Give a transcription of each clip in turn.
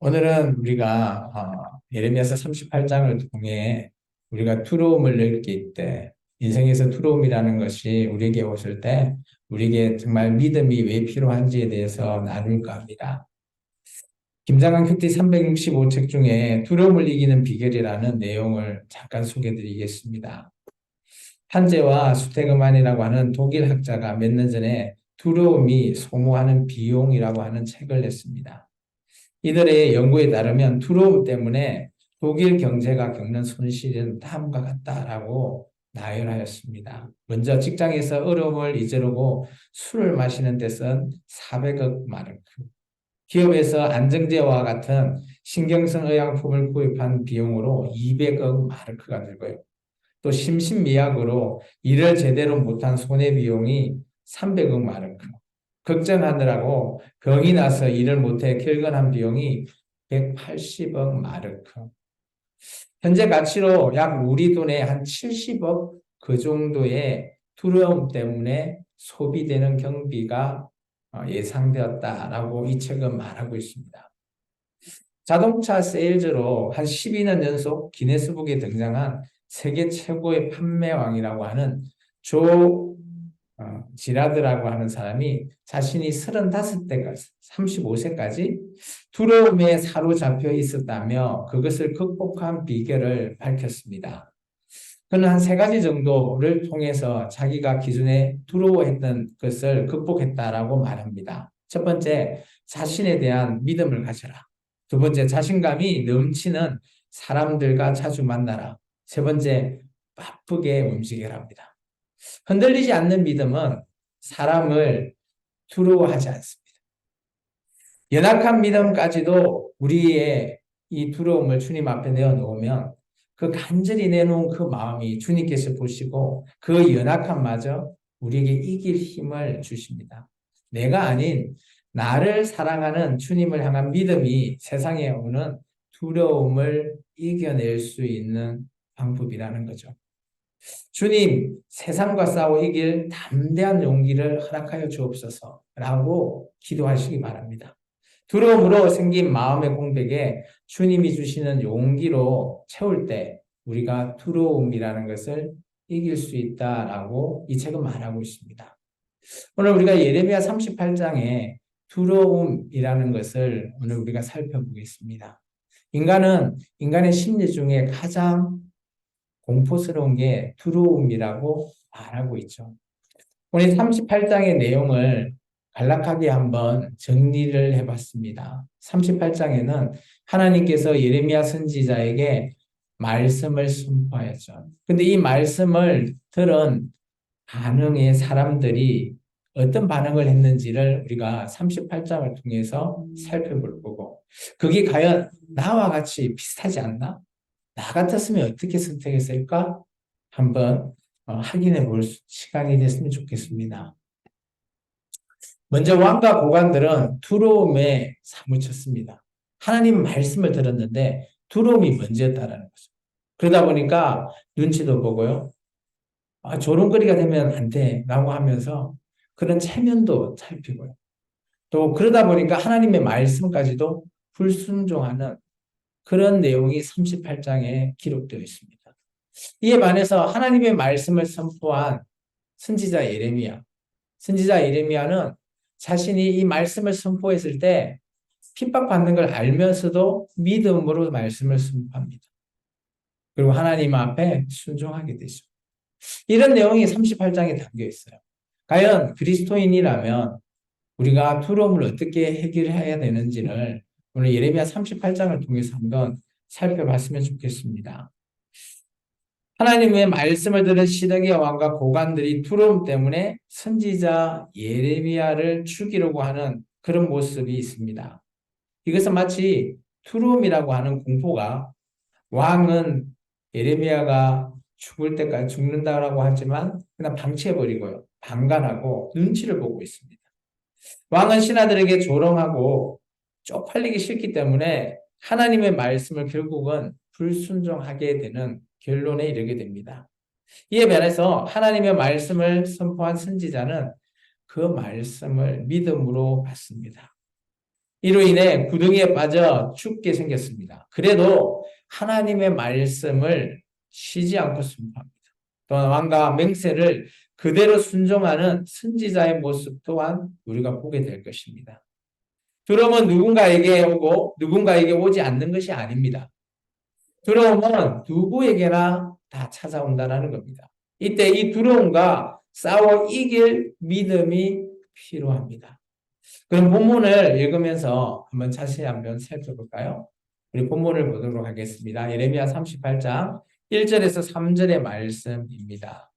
오늘은 우리가 예레미야서 38장을 통해 우리가 두려움을 느낄 때, 인생에서 두려움이라는 것이 우리에게 오실 때 우리에게 정말 믿음이 왜 필요한지에 대해서 나눌까 합니다. 김장한 큐티 365책 중에 두려움을 이기는 비결이라는 내용을 잠깐 소개해 드리겠습니다. 한제와 수테그만이라고 하는 독일 학자가 몇 년 전에 두려움이 소모하는 비용이라고 하는 책을 냈습니다. 이들의 연구에 따르면 두려움 때문에 독일 경제가 겪는 손실은 다음과 같다라고 나열하였습니다. 먼저 직장에서 어려움을 잊으려고 술을 마시는 데 쓴 400억 마르크, 기업에서 안정제와 같은 신경성 의약품을 구입한 비용으로 200억 마르크가 들고요. 또 심신미약으로 일을 제대로 못한 손해비용이 300억 마르크, 걱정하느라고 병이 나서 일을 못해 결근한 비용이 180억 마르크, 현재 가치로 약 우리 돈의 한 70억 그 정도의 두려움 때문에 소비되는 경비가 예상되었다라고 이 책은 말하고 있습니다. 자동차 세일즈로 한 12년 연속 기네스북에 등장한 세계 최고의 판매왕이라고 하는 조 지라드라고 하는 사람이 자신이 35대까지, 35세까지 두려움에 사로잡혀 있었다며 그것을 극복한 비결을 밝혔습니다. 그는 한 세 가지 정도를 통해서 자기가 기존에 두려워했던 것을 극복했다라고 말합니다. 첫 번째, 자신에 대한 믿음을 가져라. 두 번째, 자신감이 넘치는 사람들과 자주 만나라. 세 번째, 바쁘게 움직여랍니다. 흔들리지 않는 믿음은 사람을 두려워하지 않습니다. 연약한 믿음까지도 우리의 이 두려움을 주님 앞에 내어놓으면 그 간절히 내놓은 그 마음이 주님께서 보시고 그 연약함마저 우리에게 이길 힘을 주십니다. 내가 아닌 나를 사랑하는 주님을 향한 믿음이 세상에 오는 두려움을 이겨낼 수 있는 방법이라는 거죠. 주님, 세상과 싸워 이길 담대한 용기를 허락하여 주옵소서라고 기도하시기 바랍니다. 두려움으로 생긴 마음의 공백에 주님이 주시는 용기로 채울 때 우리가 두려움이라는 것을 이길 수 있다라고 이 책은 말하고 있습니다. 오늘 우리가 예레미야 38장에 두려움이라는 것을 오늘 우리가 살펴보겠습니다. 인간의 심리 중에 가장 공포스러운 게 두려움이라고 말하고 있죠. 오늘 38장의 내용을 간략하게 한번 정리를 해봤습니다. 38장에는 하나님께서 예레미야 선지자에게 말씀을 선포하였죠. 근데 이 말씀을 들은 반응의 사람들이 어떤 반응을 했는지를 우리가 38장을 통해서 살펴볼 거고, 그게 과연 나와 같이 비슷하지 않나? 나 같았으면 어떻게 선택했을까? 한번 확인해 볼 시간이 됐으면 좋겠습니다. 먼저 왕과 고관들은 두려움에 사무쳤습니다. 하나님 말씀을 들었는데 두려움이 먼저였다라는 거죠. 그러다 보니까 눈치도 보고요. 조롱거리가 되면 안 돼 라고 하면서 그런 체면도 살피고요. 또 그러다 보니까 하나님의 말씀까지도 불순종하는 그런 내용이 38장에 기록되어 있습니다. 이에 반해서 하나님의 말씀을 선포한 선지자 예레미야. 선지자 예레미야는 자신이 이 말씀을 선포했을 때 핍박받는 걸 알면서도 믿음으로 말씀을 선포합니다. 그리고 하나님 앞에 순종하게 되죠. 이런 내용이 38장에 담겨 있어요. 과연 그리스도인이라면 우리가 두려움을 어떻게 해결해야 되는지를 오늘 예레미야 38장을 통해서 한번 살펴봤으면 좋겠습니다. 하나님의 말씀을 들은 시드기야 왕과 고관들이 두려움 때문에 선지자 예레미야를 죽이려고 하는 그런 모습이 있습니다. 이것은 마치 두려움이라고 하는 공포가 왕은 예레미야가 죽을 때까지 죽는다라고 하지만 그냥 방치해버리고요. 방관하고 눈치를 보고 있습니다. 왕은 신하들에게 조롱하고 쪽팔리기 싫기 때문에 하나님의 말씀을 결국은 불순종하게 되는 결론에 이르게 됩니다. 이에 반해서 하나님의 말씀을 선포한 선지자는 그 말씀을 믿음으로 받습니다. 이로 인해 구덩이에 빠져 죽게 생겼습니다. 그래도 하나님의 말씀을 쉬지 않고 순종합니다. 또한 왕과 맹세를 그대로 순종하는 선지자의 모습 또한 우리가 보게 될 것입니다. 두려움은 누군가에게 오고 누군가에게 오지 않는 것이 아닙니다. 두려움은 누구에게나 다 찾아온다는 겁니다. 이때 이 두려움과 싸워 이길 믿음이 필요합니다. 그럼 본문을 읽으면서 한번 살펴볼까요? 우리 본문을 보도록 하겠습니다. 예레미야 38장 1절에서 3절의 말씀입니다.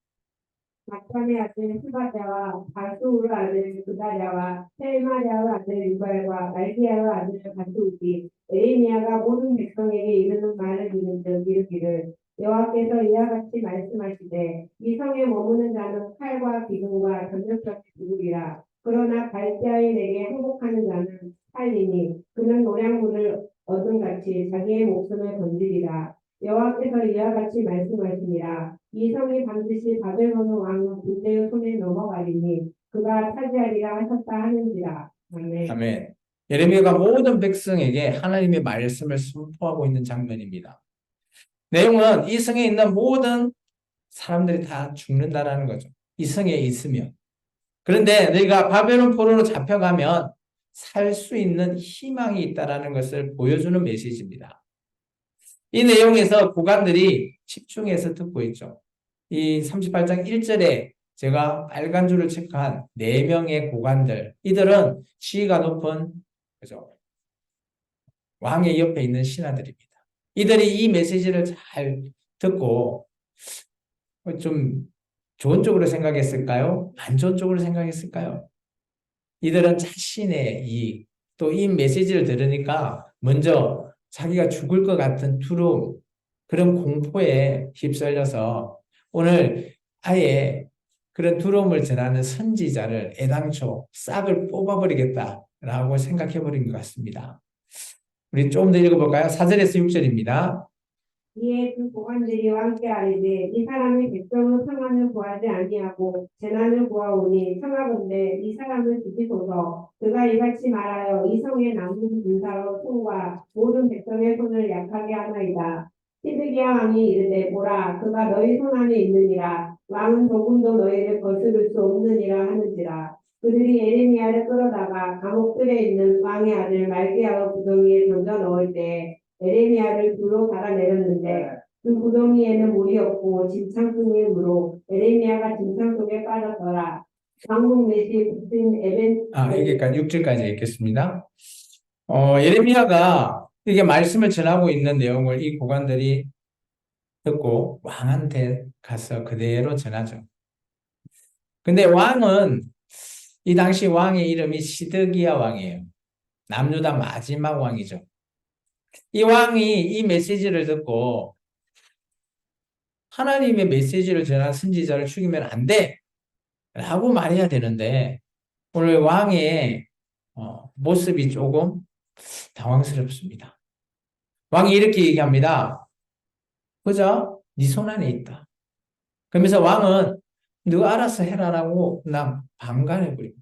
마찬의 아들 스바랴와 바수울 아들 그다랴와 셀마랴의 아들 유발과 말기야의 아들 바수울이 에레미야가 모든 백성에게 이르는 말을 들은즉 이르기를 여호와께서 이와 같이 말씀하시되 이 성에 머무는 자는 칼과 기근과 전쟁병에 죽으리라. 그러나 발자에 내게 항복하는 자는 살리니 그는 노량물을 얻음같이 자기의 목숨을 건지리라. 여호와께서 이와 같이 말씀하시니라. 이 성이 반드시 바벨론 왕 군대의 손에 넘어가리니 그가 차지하리라 하셨다 하는지라. 아멘. 아멘. 예레미야가 모든 백성에게 하나님의 말씀을 선포하고 있는 장면입니다. 내용은 이 성에 있는 모든 사람들이 다 죽는다라는 거죠. 이 성에 있으면. 그런데 너희가 바벨론 포로로 잡혀가면 살 수 있는 희망이 있다라는 것을 보여주는 메시지입니다. 이 내용에서 고관들이 집중해서 듣고 있죠. 이 38장 1절에 제가 빨간 줄을 체크한 4명의 고관들, 이들은 지위가 높은, 그죠? 왕의 옆에 있는 신하들입니다. 이들이 이 메시지를 잘 듣고 좀 좋은 쪽으로 생각했을까요? 안 좋은 쪽으로 생각했을까요? 이들은 자신의 이익, 또 이 메시지를 들으니까 먼저 자기가 죽을 것 같은 두려움, 그런 공포에 휩쓸려서 오늘 아예 그런 두려움을 전하는 선지자를 애당초 싹을 뽑아버리겠다라고 생각해버린 것 같습니다. 우리 조금 더 읽어볼까요? 4절에서 6절입니다. 이에 그 보관들이 왕께 아뢰되 이 사람이 백성의 평안을 구하지 아니하고 재난을 구하오니 청하건대 이 사람을 죽이소서. 그가 이같이 말하여 이 성에 남은 군사로 손과 모든 백성의 손을 약하게 하나이다. 시드기야 왕이 이르되 보라 그가 너희 손 안에 있느니라. 왕은 조금도 너희를 거스를 수 없느니라 하는지라. 그들이 예레미야를 끌어다가 감옥들에 있는 왕의 아들 말기야의 구덩이에 던져 넣을 때 에레미야를 불로 달아내렸는데 그 구덩이에는 물이 없고 진창 속에 물로 에레미야가 진창 속에 빠졌더라. 왕국 넷이 붙은 에벤 여기까지 6절까지 읽겠습니다. 예레미야가 이게 말씀을 전하고 있는 내용을 이 고관들이 듣고 왕한테 가서 그대로 전하죠. 근데 왕은 이 당시 왕의 이름이 시드기야 왕이에요. 남유다 마지막 왕이죠. 이 왕이 이 메시지를 듣고 하나님의 메시지를 전한 선지자를 죽이면 안 돼! 라고 말해야 되는데 오늘 왕의 모습이 조금 당황스럽습니다. 왕이 이렇게 얘기합니다. 그저 네 손 안에 있다. 그러면서 왕은 너 알아서 해라라고 나 방관해버립니다.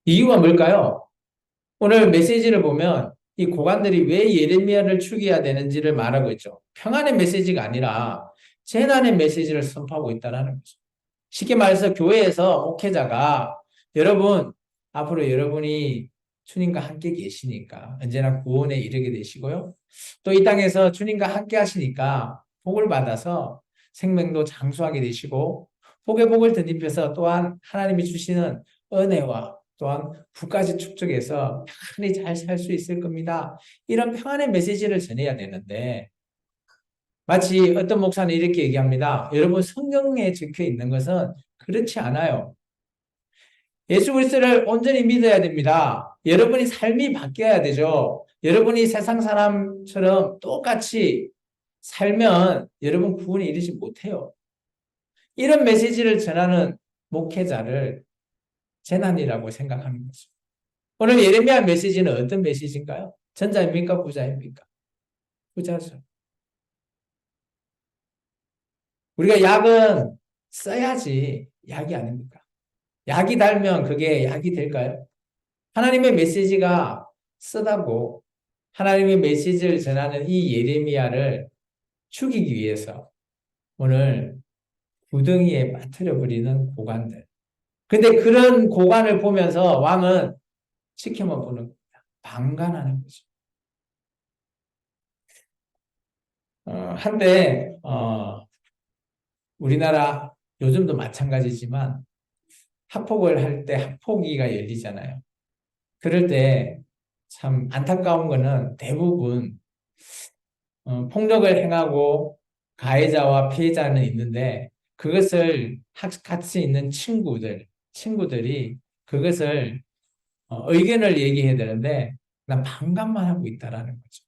이유가 뭘까요? 오늘 메시지를 보면 이 고관들이 왜 예레미야를 죽여야 되는지를 말하고 있죠. 평안의 메시지가 아니라 재난의 메시지를 선포하고 있다는 거죠. 쉽게 말해서 교회에서 목회자가 여러분 앞으로 여러분이 주님과 함께 계시니까 언제나 구원에 이르게 되시고요. 또 이 땅에서 주님과 함께 하시니까 복을 받아서 생명도 장수하게 되시고 복의 복을 덧입혀서 또한 하나님이 주시는 은혜와 또한 부까지 축적해서 편히 잘 살 수 있을 겁니다. 이런 평안의 메시지를 전해야 되는데 마치 어떤 목사는 이렇게 얘기합니다. 여러분 성경에 적혀 있는 것은 그렇지 않아요. 예수 그리스도를 온전히 믿어야 됩니다. 여러분이 삶이 바뀌어야 되죠. 여러분이 세상 사람처럼 똑같이 살면 여러분 구원에 이르지 못해요. 이런 메시지를 전하는 목회자를 재난이라고 생각하는 거죠. 오늘 예레미야 메시지는 어떤 메시지인가요? 전자입니까? 부자입니까? 부자죠. 우리가 약은 써야지 약이 아닙니까? 약이 달면 그게 약이 될까요? 하나님의 메시지가 쓰다고 하나님의 메시지를 전하는 이 예레미야를 죽이기 위해서 오늘 구덩이에 빠뜨려 버리는 고관들. 근데 그런 고관을 보면서 왕은 지켜만 보는 겁니다. 방관하는 거죠. 한때 우리나라 요즘도 마찬가지지만 학폭을 할 때 학폭위가 열리잖아요. 그럴 때 참 안타까운 거는 대부분 폭력을 행하고 가해자와 피해자는 있는데 그것을 같이 있는 친구들이 그것을 의견을 얘기해야 되는데 난 방관만 하고 있다라는 거죠.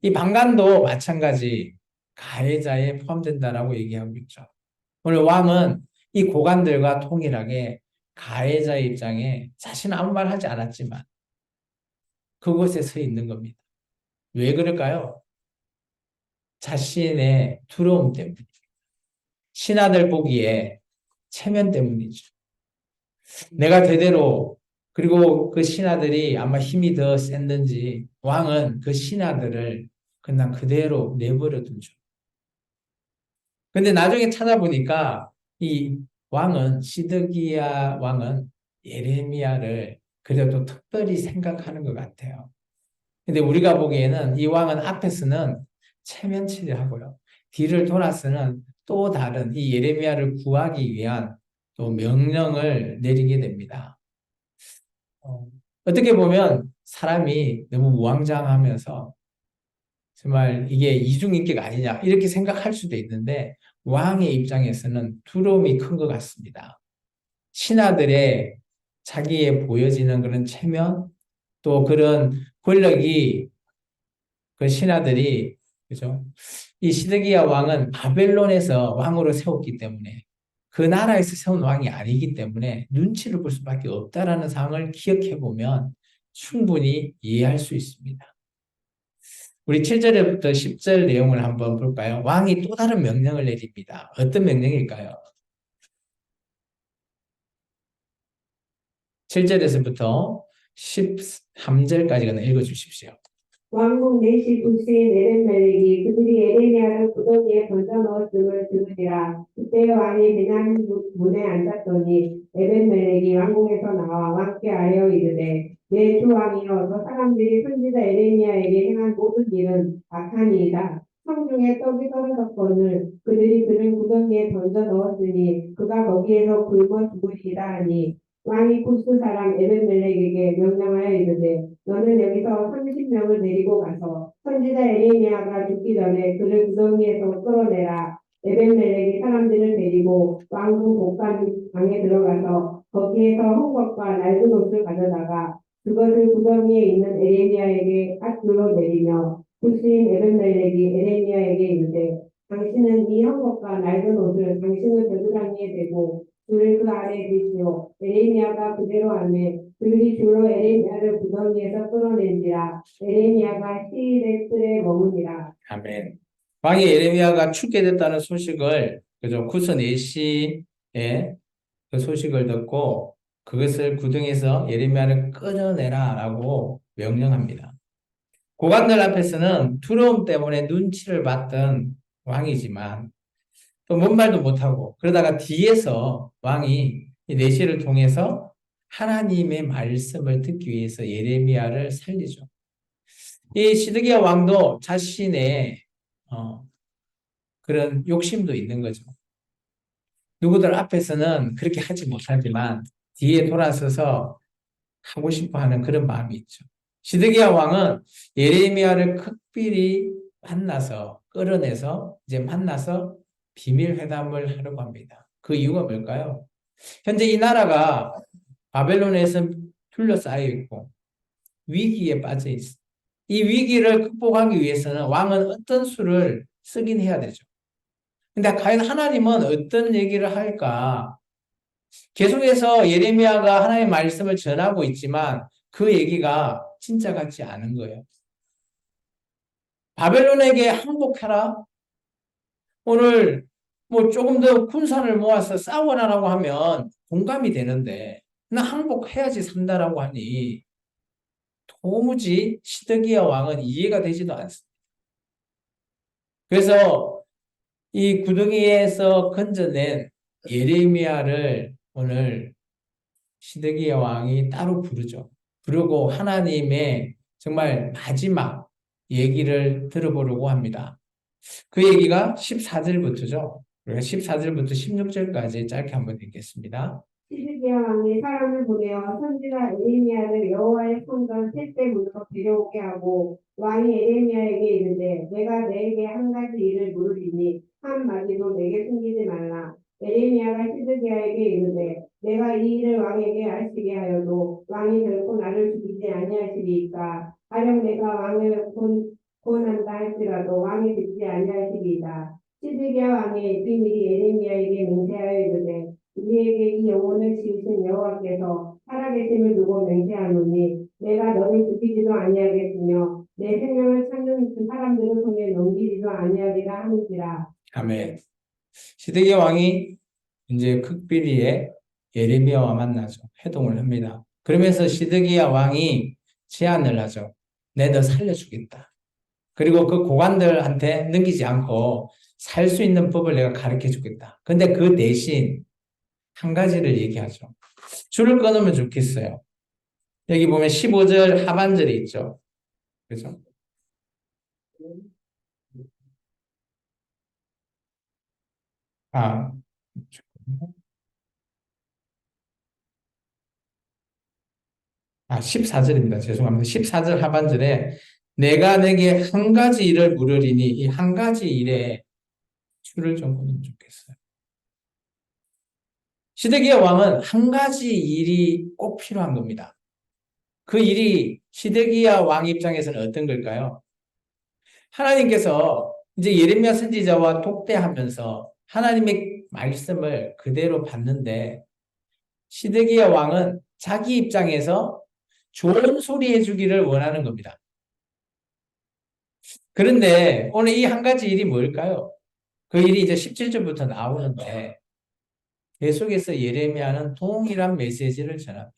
이 방관도 마찬가지 가해자에 포함된다라고 얘기하고 있죠. 오늘 왕은 이 고관들과 통일하게 가해자의 입장에 자신은 아무 말 하지 않았지만 그곳에 서 있는 겁니다. 왜 그럴까요? 자신의 두려움 때문에. 신하들 보기에 체면 때문이죠. 내가 대대로 그리고 그 신하들이 아마 힘이 더 셌는지 왕은 그 신하들을 그냥 그대로 내버려 두죠. 근데 나중에 찾아보니까 이 시드기야 왕은 예레미야를 그래도 특별히 생각하는 것 같아요. 근데 우리가 보기에는 이 왕은 앞에서는 체면치를 하고요. 뒤를 돌아서는 또 다른 이 예레미야를 구하기 위한 또 명령을 내리게 됩니다. 어떻게 보면 사람이 너무 우왕좌왕하면서 정말 이게 이중인격 아니냐 이렇게 생각할 수도 있는데 왕의 입장에서는 두려움이 큰 것 같습니다. 신하들의 자기에 보여지는 그런 체면 또 그런 권력이 그 신하들이 그죠? 이 시드기야 왕은 바벨론에서 왕으로 세웠기 때문에 그 나라에서 세운 왕이 아니기 때문에 눈치를 볼 수밖에 없다라는 상황을 기억해 보면 충분히 이해할 수 있습니다. 우리 7절부터 10절 내용을 한번 볼까요? 왕이 또 다른 명령을 내립니다. 어떤 명령일까요? 7절에서부터 13절까지 읽어 주십시오. 왕국 내시 불신 에벤멜렉이 그들이 에레미야를 구덩이에 던져 넣었음을 들으니라. 그때 왕이 베냐민 문에 앉았더니 에벤멜렉이 왕궁에서 나와 왕께 아뢰어 이르되 내 주 왕이여 저 사람들이 선지자 에레미야에게 행한 모든 일은 악하니이다. 성중에 떡이 떨어졌거늘 그들이 그를 구덩이에 던져 넣었으니 그가 거기에서 굶어 죽으리이다 하니 왕이 구스 사람 에벤멜렉에게 명령하여 이르되 너는 여기서 30명을 데리고 가서 선지자 에레미야가 죽기 전에 그를 구덩이에서 끌어내라. 에벤멜렉이 사람들을 데리고 왕궁 복간 방에 들어가서 거기에서 헝겊과 낡은 옷을 가져다가 그것을 구덩이에 있는 에레미야에게 앗둘러 내리며 구스인 에벤멜렉이 에레미야에게 이르되 당신은 이 헝겊과 낡은 옷을 당신의 겨드랑이에 대고 줄을 그 아래에 드시오. 에레미야가 그대로 하매 그들이 줄로 에레미야를 구덩이에서 끌어낸지라. 에레미야가 시일의 뜰에 머무니라. 아멘. 왕이 예레미야가 죽게 됐다는 소식을 그죠? 구스 내시에 그 소식을 듣고 그것을 구덩이에서 예레미야를 끌어내라라고 명령합니다. 고관들 앞에서는 두려움 때문에 눈치를 봤던 왕이지만 또 뭔 말도 못하고 그러다가 뒤에서 왕이 이 내시를 통해서 하나님의 말씀을 듣기 위해서 예레미야를 살리죠. 이 시드기야 왕도 자신의 그런 욕심도 있는 거죠. 누구들 앞에서는 그렇게 하지 못하지만 뒤에 돌아서서 하고 싶어 하는 그런 마음이 있죠. 시드기야 왕은 예레미야를 극필히 만나서 끌어내서 이제 만나서 비밀 회담을 하려고 합니다. 그 이유가 뭘까요? 현재 이 나라가 바벨론에서 둘러싸여 있고 위기에 빠져 있어. 이 위기를 극복하기 위해서는 왕은 어떤 수를 쓰긴 해야 되죠. 근데 과연 하나님은 어떤 얘기를 할까? 계속해서 예레미야가 하나님의 말씀을 전하고 있지만 그 얘기가 진짜 같지 않은 거예요. 바벨론에게 항복해라. 오늘 뭐 조금 더 군사를 모아서 싸워라라고 하면 공감이 되는데 나 항복해야지 산다라고 하니 도무지 시드기야 왕은 이해가 되지도 않습니다. 그래서 이 구덩이에서 건져낸 예레미야를 오늘 시드기야 왕이 따로 부르죠. 부르고 하나님의 정말 마지막 얘기를 들어보려고 합니다. 그 얘기가 14절부터죠. 우리가 14절부터 16절까지 짧게 한번 읽겠습니다. 시드기야 왕이 사람을 보내어 선지자 에레미야를 여호와의 성전 셋대 문으로 데려오게 하고 왕이 에레미야에게 이르되 내가 내게 한 가지 일을 물으리니 한 마디도 내게 숨기지 말라. 에레미야가 시드기야에게 이르되 내가 이 일을 왕에게 알리게 하여도 왕이 결코 나를 죽이지 아니하시리이까. 가령 내가 왕을 권한다 할지라도 왕이 듣지 아니하시리이다. 시드기야 왕이 비밀이 에레미야에게 맹세하여 이르되 우리에게 이 영혼을 지으신 여호와께서 살아계심을 두고 맹세하노니 내가 너를 죽이지도 아니하겠으며 내 생명을 찾는 그 사람들을 통해 넘기지도 아니하리라 하는지라. 아멘. 시드기야 왕이 이제 극비리에 예레미야와 만나죠. 회동을 합니다. 그러면서 시드기야 왕이 제안을 하죠. 내 너 살려주겠다. 그리고 그 고관들한테 넘기지 않고 살 수 있는 법을 내가 가르쳐 주겠다. 근데 그 대신 한 가지를 얘기하죠. 줄을 끊으면 좋겠어요. 여기 보면 15절 하반절에 있죠. 그죠? 아, 14절입니다. 죄송합니다. 14절 하반절에 내가 내게 한 가지 일을 물으리니 이 한 가지 일에 줄을 좀 끊으면 좋겠어요. 시드기야 왕은 한 가지 일이 꼭 필요한 겁니다. 그 일이 시드기야 왕 입장에서는 어떤 걸까요? 하나님께서 이제 예레미야 선지자와 독대하면서 하나님의 말씀을 그대로 받는데 시드기야 왕은 자기 입장에서 좋은 소리 해주기를 원하는 겁니다. 그런데 오늘 이 한 가지 일이 뭘까요? 그 일이 이제 17절부터 나오는데 계속해서 예레미야는 동일한 메시지를 전합니다.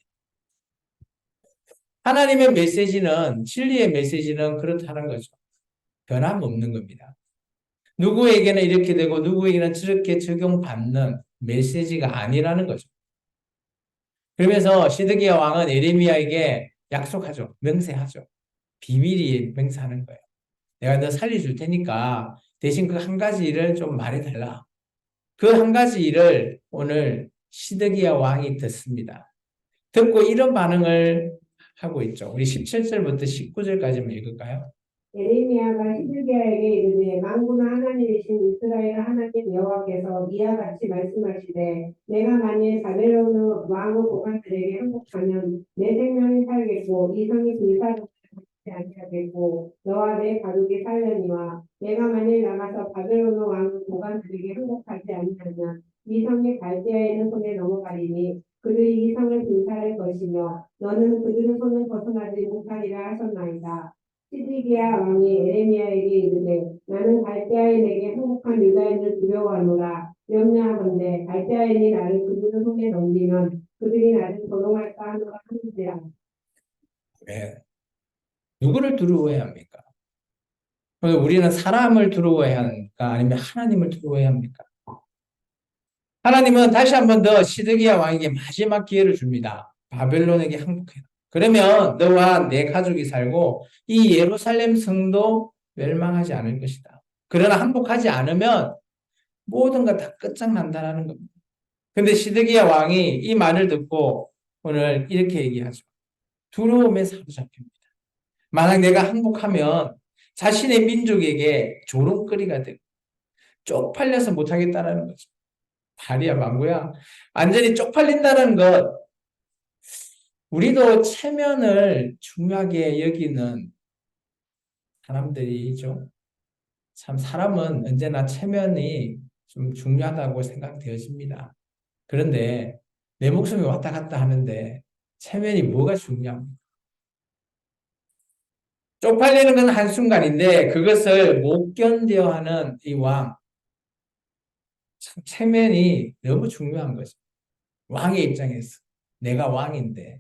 하나님의 메시지는 진리의 메시지는 그렇다는 거죠. 변함없는 겁니다. 누구에게는 이렇게 되고 누구에게는 저렇게 적용받는 메시지가 아니라는 거죠. 그러면서 시드기야 왕은 예레미야에게 약속하죠. 명세하죠. 비밀이 맹세하는 거예요. 내가 너 살려줄 테니까 대신 그 한 가지 일을 좀 말해달라. 그 한 가지 일을 오늘 시드기야 왕이 듣습니다. 듣고 이런 반응을 하고 있죠. 우리 17절부터 19절까지만 읽을까요? 에레미야가 시드기야에게 이르되 만군의 하나님이신 이스라엘 하나님 여호와께서 이와 같이 말씀하시되 내가 만일 바벨론 왕의 고관들에게 항복하면 내 생명이 살겠고 이 성이 불사르지 아니하겠고 너와 내 가족이 살려니와 내가 만일 나가서 바벨론 왕의 고관들에게 항복하지 아니하면 이 성이 갈대아에 있는 손에 넘어가리니 그들이 이 성을 불살할 것이며 너는 그들의 손을 벗어나지 못하리라 하셨나이다. 시드기야 왕이 에레미야에게 이르되 나는 갈대아인에게 행복한 유다인을 두려워하노라. 염려하건대 갈대아인이 나를 그들의 손에 넘기면 그들이 나를 조롱할까 하노라 하는지라. 네. 누구를 두려워해야 합니까? 우리는 사람을 두려워해야 합니까? 아니면 하나님을 두려워해야 합니까? 하나님은 다시 한 번 더 시드기야 왕에게 마지막 기회를 줍니다. 바벨론에게 항복해라. 그러면 너와 내 가족이 살고 이 예루살렘 성도 멸망하지 않을 것이다. 그러나 항복하지 않으면 모든 것 다 끝장난다라는 겁니다. 근데 시드기야 왕이 이 말을 듣고 오늘 이렇게 얘기하죠. 두려움에 사로잡힙니다. 만약 내가 항복하면 자신의 민족에게 조롱거리가 되고 쪽팔려서 못하겠다라는 거죠. 다리야 망구야. 완전히 쪽팔린다는 것. 우리도 체면을 중요하게 여기는 사람들이죠. 참 사람은 언제나 체면이 좀 중요하다고 생각되어집니다. 그런데 내 목숨이 왔다 갔다 하는데 체면이 뭐가 중요합니까? 쪽팔리는 건 한순간인데 그것을 못 견뎌 하는 이 왕. 참 체면이 너무 중요한 거죠. 왕의 입장에서. 내가 왕인데,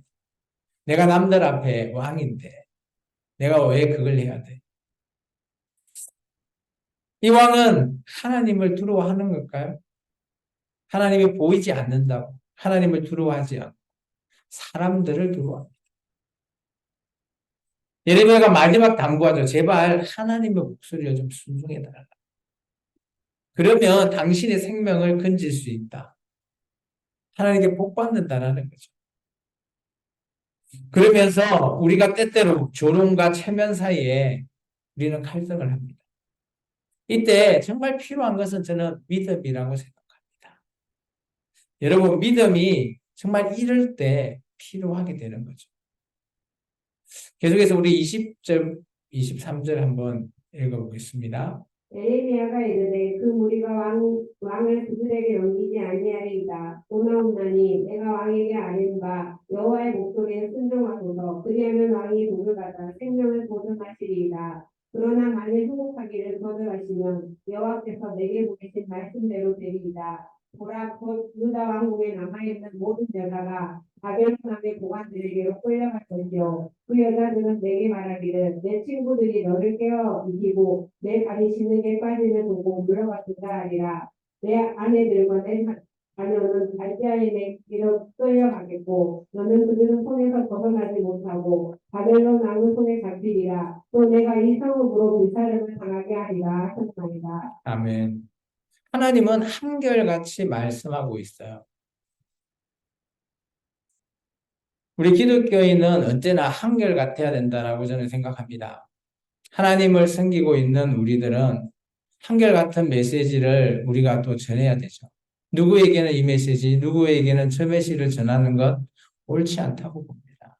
내가 남들 앞에 왕인데, 내가 왜 그걸 해야 돼? 이 왕은 하나님을 두려워하는 걸까요? 하나님이 보이지 않는다고. 하나님을 두려워하지 않고 사람들을 두려워합니다. 예레미야가 마지막 당부하죠. 제발 하나님의 목소리를 좀 순종해달라. 그러면 당신의 생명을 건질 수 있다. 하나님께 복 받는다라는 거죠. 그러면서 우리가 때때로 조롱과 체면 사이에 우리는 갈등을 합니다. 이때 정말 필요한 것은 저는 믿음이라고 생각합니다. 여러분, 믿음이 정말 이럴 때 필요하게 되는 거죠. 계속해서 우리 20절, 23절 한번 읽어보겠습니다. 에레미야가 이르되 그 무리가 왕을 그들에게 넘기지 아니하리이다. 오나오나니 내가 왕에게 아뢰는 바 여호와의 목소리에 순종하소서. 그리하면 왕이 복을 받아 생명을 보존하시리이다. 그러나 만일 후복하기를 거절하시면 여호와께서 내게 보내신 말씀대로 되리이다. 보라 곧 유다 왕국에 남아있는 모든 여자가 바벨론 왕의 고관들에게로 끌려갈 것이요 그 여자들은 내게 말하기를 내 친구들이 너를 깨어 이기고 내 발이 짖는 게 빠지면 보고 물러갔다 하리라. 내 아내들과 내 자녀는 갈대아인의 길로 끌려가겠고 너는 그들의 손에서 벗어나지 못하고 바벨론 왕의 손에 잡히리라. 또 내가 이 성읍으로 불사름을 당하게 하리라 하셨나이다. 아멘. 하나님은 한결같이 말씀하고 있어요. 우리 기독교인은 언제나 한결같아야 된다라고 저는 생각합니다. 하나님을 섬기고 있는 우리들은 한결같은 메시지를 우리가 또 전해야 되죠. 누구에게는 이 메시지, 누구에게는 저 메시지를 전하는 것 옳지 않다고 봅니다.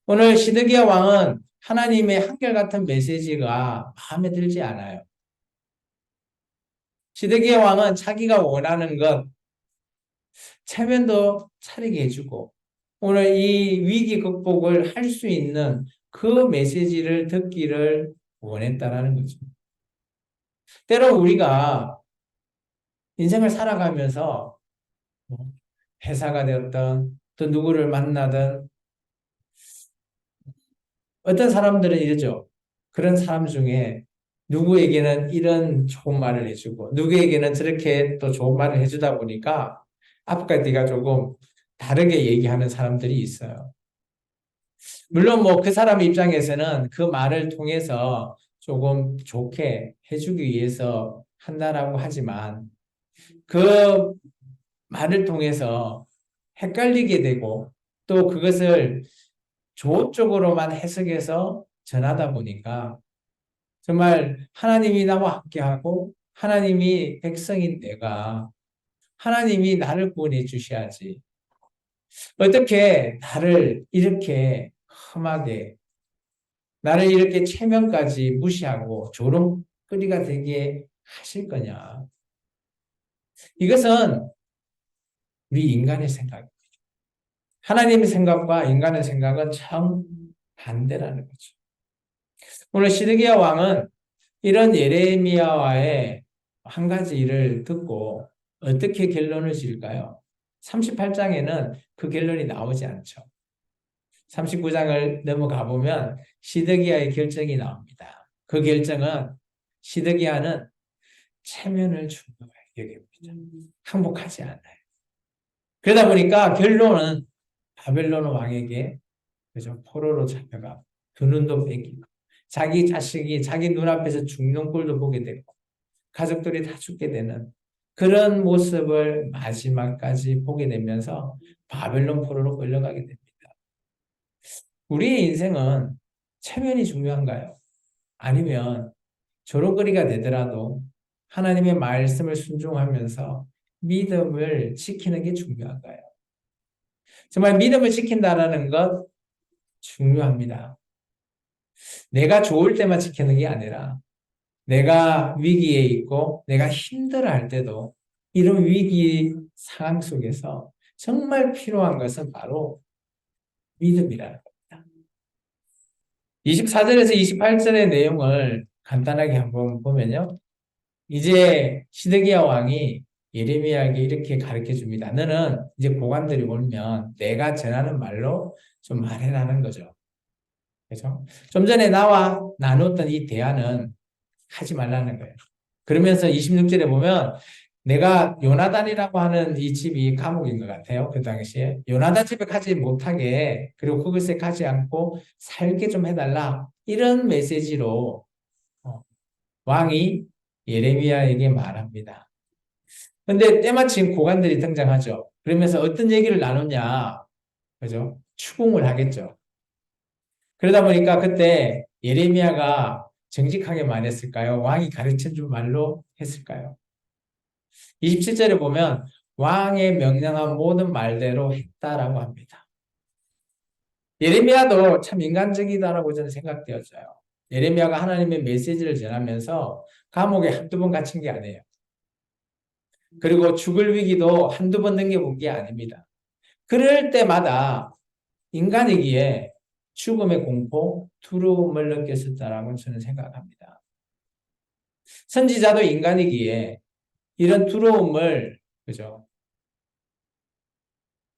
오늘 시드기야 왕은 하나님의 한결같은 메시지가 마음에 들지 않아요. 시드기야 왕은 자기가 원하는 것, 체면도 차리게 해주고 오늘 이 위기 극복을 할 수 있는 그 메시지를 듣기를 원했다라는 거죠. 때로 우리가 인생을 살아가면서 뭐 회사가 되었던 또 누구를 만나든 어떤 사람들은 이러죠. 그런 사람 중에 누구에게는 이런 좋은 말을 해주고 누구에게는 저렇게 또 좋은 말을 해주다 보니까 앞과 뒤가 조금 다르게 얘기하는 사람들이 있어요. 물론 뭐 그 사람 입장에서는 그 말을 통해서 조금 좋게 해주기 위해서 한다라고 하지만 그 말을 통해서 헷갈리게 되고 또 그것을 좋은 쪽으로만 해석해서 전하다 보니까 정말 하나님이 나와 함께하고 하나님이 백성인 내가 하나님이 나를 구원해 주셔야지. 어떻게 나를 이렇게 험하게 나를 이렇게 체면까지 무시하고 조롱거리가 되게 하실 거냐. 이것은 우리 인간의 생각입니다. 하나님의 생각과 인간의 생각은 정반대라는 거죠. 오늘 시드기야 왕은 이런 예레미야와의 한 가지 일을 듣고 어떻게 결론을 지을까요? 38장에는 그 결론이 나오지 않죠. 39장을 넘어가 보면 시드기야의 결정이 나옵니다. 그 결정은 시드기야는 체면을 중요하게 여깁니다. 항복하지 않아요. 그러다 보니까 결론은 바벨론 왕에게 그죠 포로로 잡혀가 두 눈도 뺏기고 자기 자식이 자기 눈앞에서 죽는 꼴도 보게 되고 가족들이 다 죽게 되는 그런 모습을 마지막까지 보게 되면서 바벨론 포로로 끌려가게 됩니다. 우리의 인생은 체면이 중요한가요? 아니면 조롱거리가 되더라도 하나님의 말씀을 순종하면서 믿음을 지키는 게 중요한가요? 정말 믿음을 지킨다는 것 중요합니다. 내가 좋을 때만 지키는 게 아니라 내가 위기에 있고 내가 힘들어할 때도 이런 위기 상황 속에서 정말 필요한 것은 바로 믿음이라는 겁니다. 24절에서 28절의 내용을 간단하게 한번 보면요. 이제 시드기야 왕이 예레미야에게 이렇게 가르쳐 줍니다. 너는 이제 고관들이 오면 내가 전하는 말로 좀 말해라는 거죠. 그죠? 좀 전에 나와 나눴던 이 대화는 하지 말라는 거예요. 그러면서 26절에 보면 내가 요나단이라고 하는 이 집이 감옥인 것 같아요. 그 당시에. 요나단 집에 가지 못하게 그리고 그것에 가지 않고 살게 좀 해달라. 이런 메시지로 왕이 예레미야에게 말합니다. 근데 때마침 고관들이 등장하죠. 그러면서 어떤 얘기를 나누냐. 그죠? 추궁을 하겠죠. 그러다 보니까 그때 예레미야가 정직하게 말했을까요? 왕이 가르쳐 준 말로 했을까요? 27절에 보면 왕의 명령한 모든 말대로 했다라고 합니다. 예레미야도 참 인간적이다라고 저는 생각되어져요. 예레미야가 하나님의 메시지를 전하면서 감옥에 한두 번 갇힌 게 아니에요. 그리고 죽을 위기도 한두 번 넘겨본 게 아닙니다. 그럴 때마다 인간이기에 죽음의 공포, 두려움을 느꼈었다라고 저는 생각합니다. 선지자도 인간이기에 이런 두려움을 그죠?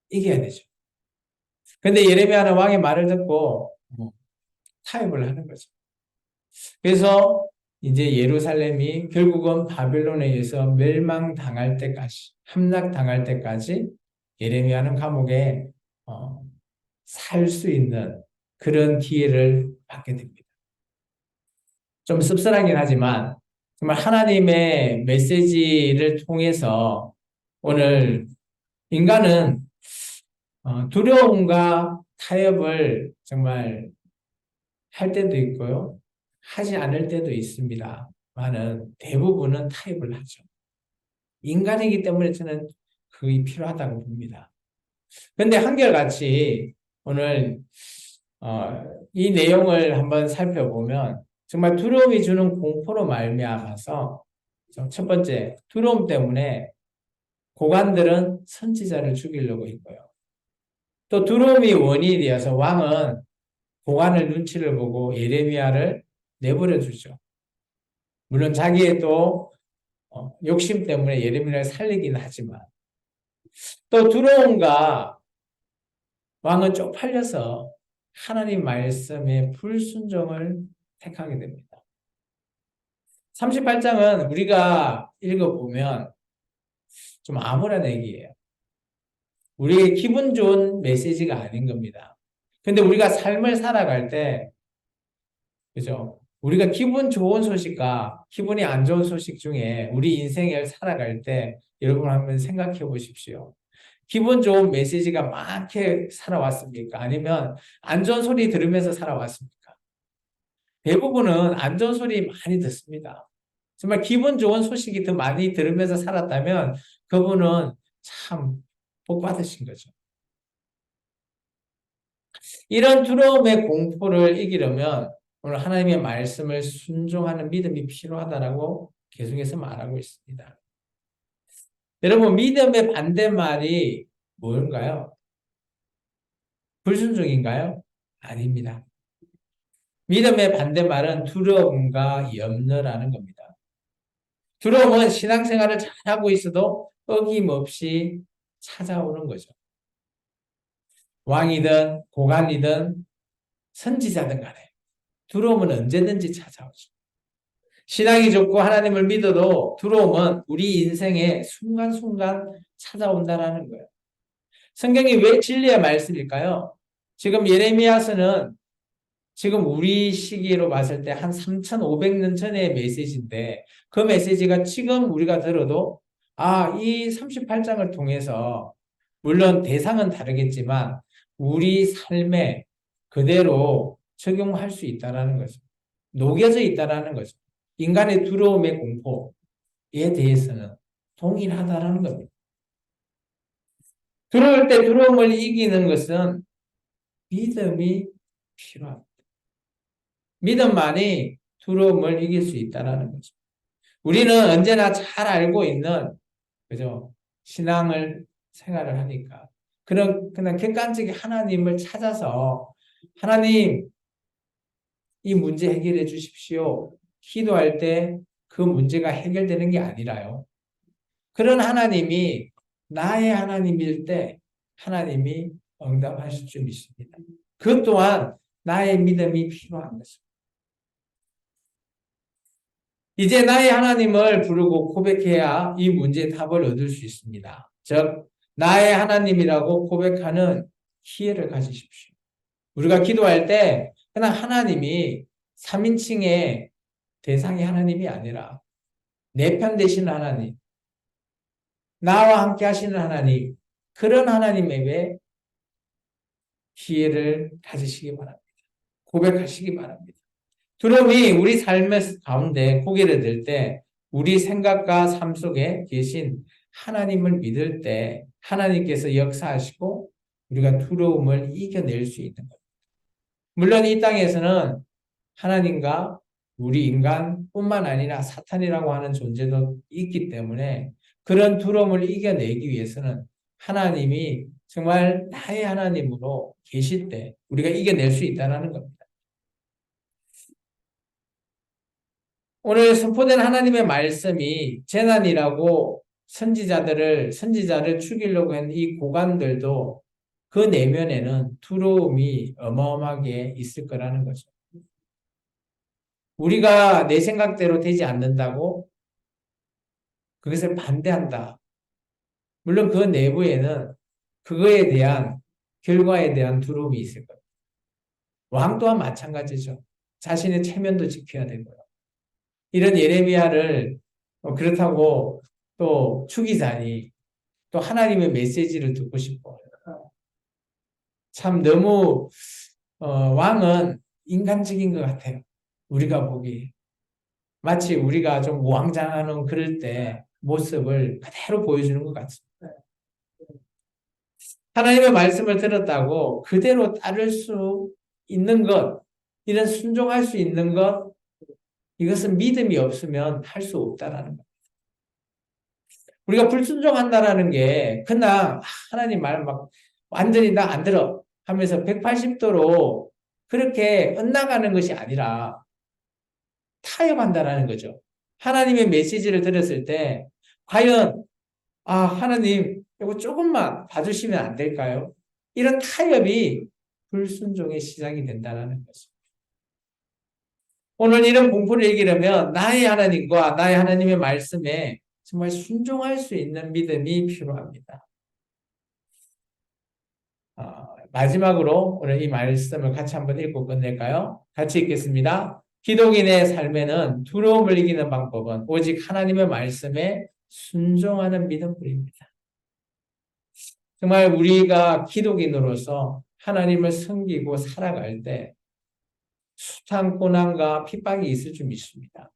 이겨야 되죠. 근데 예레미야는 왕의 말을 듣고 타협을 하는 거죠. 그래서 이제 예루살렘이 결국은 바벨론에 의해서 멸망당할 때까지, 함락당할 때까지 예레미야는 감옥에 살 수 있는 그런 기회를 받게 됩니다. 좀 씁쓸하긴 하지만 정말 하나님의 메시지를 통해서 오늘 인간은 두려움과 타협을 정말 할 때도 있고요. 하지 않을 때도 있습니다. 많은 대부분은 타협을 하죠. 인간이기 때문에 저는 그게 필요하다고 봅니다. 그런데 한결같이 오늘 이 내용을 한번 살펴보면 정말 두려움이 주는 공포로 말미암아서 첫 번째 두려움 때문에 고관들은 선지자를 죽이려고 했고요. 또 두려움이 원인이 되어서 왕은 고관을 눈치를 보고 예레미야를 내버려 두죠. 물론 자기의 또 욕심 때문에 예레미야를 살리긴 하지만 또 두려움과 왕은 쪽팔려서 하나님 말씀의 불순종을 택하게 됩니다. 38장은 우리가 읽어보면 좀 암울한 얘기예요. 우리의 기분 좋은 메시지가 아닌 겁니다. 근데 우리가 삶을 살아갈 때, 그죠? 우리가 기분 좋은 소식과 기분이 안 좋은 소식 중에 우리 인생을 살아갈 때 여러분 한번 생각해 보십시오. 기분 좋은 메시지가 많게 살아왔습니까? 아니면 안 좋은 소리 들으면서 살아왔습니까? 대부분은 안 좋은 소리 많이 듣습니다. 정말 기분 좋은 소식이 더 많이 들으면서 살았다면 그분은 참 복 받으신 거죠. 이런 두려움의 공포를 이기려면 오늘 하나님의 말씀을 순종하는 믿음이 필요하다라고 계속해서 말하고 있습니다. 여러분, 믿음의 반대말이 뭔가요? 불순종인가요? 아닙니다. 믿음의 반대말은 두려움과 염려라는 겁니다. 두려움은 신앙생활을 잘하고 있어도 어김없이 찾아오는 거죠. 왕이든 고관이든 선지자든 간에 두려움은 언제든지 찾아오죠. 신앙이 좋고 하나님을 믿어도 두려움은 우리 인생에 순간순간 찾아온다라는 거예요. 성경이 왜 진리의 말씀일까요? 지금 예레미야서는 지금 우리 시기로 봤을 때 한 3,500년 전의 메시지인데 그 메시지가 지금 우리가 들어도 이 38장을 통해서 물론 대상은 다르겠지만 우리 삶에 그대로 적용할 수 있다는 거죠. 녹여져 있다는 거죠. 인간의 두려움의 공포에 대해서는 동일하다는 겁니다. 두려울 때 두려움을 이기는 것은 믿음이 필요합니다. 믿음만이 두려움을 이길 수 있다는 거죠. 우리는 언제나 잘 알고 있는, 그죠? 신앙을 생활을 하니까. 그냥 객관적인 하나님을 찾아서, 하나님, 이 문제 해결해 주십시오. 기도할 때 그 문제가 해결되는 게 아니라요. 그런 하나님이 나의 하나님일 때 하나님이 응답하실 줄 믿습니다. 그 또한 나의 믿음이 필요한 것입니다. 이제 나의 하나님을 부르고 고백해야 이 문제의 답을 얻을 수 있습니다. 즉, 나의 하나님이라고 고백하는 기회를 가지십시오. 우리가 기도할 때 그냥 하나님이 3인칭의 대상이 하나님이 아니라 내 편 되시는 하나님, 나와 함께 하시는 하나님, 그런 하나님에게 기회를 가지시기 바랍니다. 고백하시기 바랍니다. 두려움이 우리 삶의 가운데 고개를 들 때 우리 생각과 삶 속에 계신 하나님을 믿을 때 하나님께서 역사하시고 우리가 두려움을 이겨낼 수 있는 겁니다. 물론 이 땅에서는 하나님과 우리 인간뿐만 아니라 사탄이라고 하는 존재도 있기 때문에 그런 두려움을 이겨내기 위해서는 하나님이 정말 나의 하나님으로 계실 때 우리가 이겨낼 수 있다는 겁니다. 오늘 선포된 하나님의 말씀이 재난이라고 선지자를 죽이려고 한 이 고관들도 그 내면에는 두려움이 어마어마하게 있을 거라는 거죠. 우리가 내 생각대로 되지 않는다고 그것을 반대한다. 물론 그 내부에는 그거에 대한 결과에 대한 두려움이 있을 거예요. 왕 또한 마찬가지죠. 자신의 체면도 지켜야 되고요. 이런 예레미야를 그렇다고 또 죽이자니 또 하나님의 메시지를 듣고 싶어요. 참 너무 왕은 인간적인 것 같아요. 우리가 보기에. 마치 우리가 좀 우왕좌왕하는 그럴 때 모습을 그대로 보여주는 것 같습니다. 하나님의 말씀을 들었다고 그대로 따를 수 있는 것, 이런 순종할 수 있는 것, 이것은 믿음이 없으면 할 수 없다라는 겁니다. 우리가 불순종한다라는 게 그냥 하나님 말 막 완전히 나 안 들어 하면서 180도로 그렇게 엇나가는 것이 아니라 타협한다라는 거죠. 하나님의 메시지를 들었을 때 과연 하나님 이거 조금만 봐주시면 안 될까요? 이런 타협이 불순종의 시작이 된다는 거죠. 오늘 이런 공부를 읽으려면 나의 하나님과 나의 하나님의 말씀에 정말 순종할 수 있는 믿음이 필요합니다. 마지막으로 오늘 이 말씀을 같이 한번 읽고 끝낼까요? 같이 읽겠습니다. 기독인의 삶에는 두려움을 이기는 방법은 오직 하나님의 말씀에 순종하는 믿음뿐입니다. 정말 우리가 기독인으로서 하나님을 섬기고 살아갈 때 숱한 고난과 핍박이 있을 줄 믿습니다.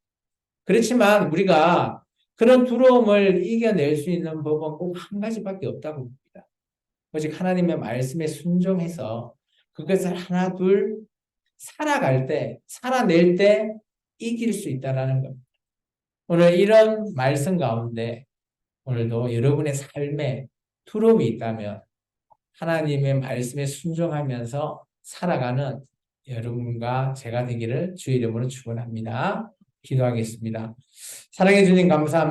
그렇지만 우리가 그런 두려움을 이겨낼 수 있는 법은 꼭 한 가지밖에 없다고 봅니다. 오직 하나님의 말씀에 순종해서 그것을 하나 둘 살아갈 때, 살아낼 때 이길 수 있다는 겁니다. 오늘 이런 말씀 가운데 오늘도 여러분의 삶에 두려움이 있다면 하나님의 말씀에 순종하면서 살아가는 여러분과 제가 되기를 주의 이름으로 축원합니다. 기도하겠습니다. 사랑해 주님 감사합니다.